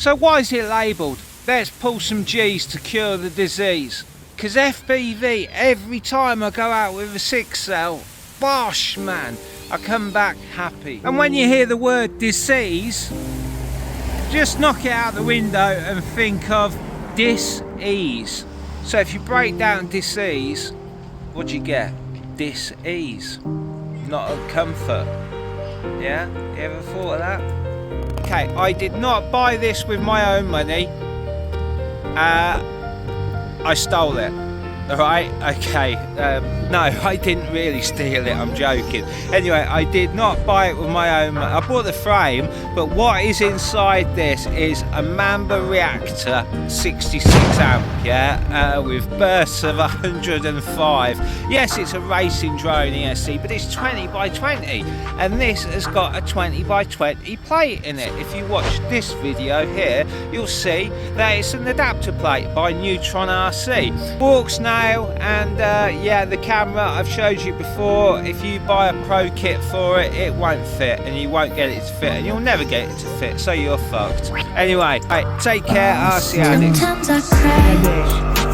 So why is it labelled, let's pull some G's to cure the disease? Because FPV, every time I go out with a 6 cell, bosh man, I come back happy. And when you hear the word disease, just knock it out the window and think of dis-ease. So if you break down disease, what do you get? Dis-ease, not a comfort. Yeah, you ever thought of that? Okay, I did not buy this with my own money. I stole it. Alright, okay, no, I didn't really steal it, I'm joking. Anyway, I did not buy it with my own money. I bought the frame, but what is inside this is a MAMBA REACTOR 66AMP, yeah, with bursts of 105. Yes, it's a racing drone ESC, but it's 20 by 20, and this has got a 20 by 20 plate in it. If you watch this video here, you'll see that it's an adapter plate by Neutron RC. WALKSNAIL, and yeah, the camera I've showed you before. If you buy a pro kit for it, it won't fit, and you won't get it to fit, and you'll never get it to fit, so you're fucked. Anyway, right, take care, RCaddict. Sometimes I cry.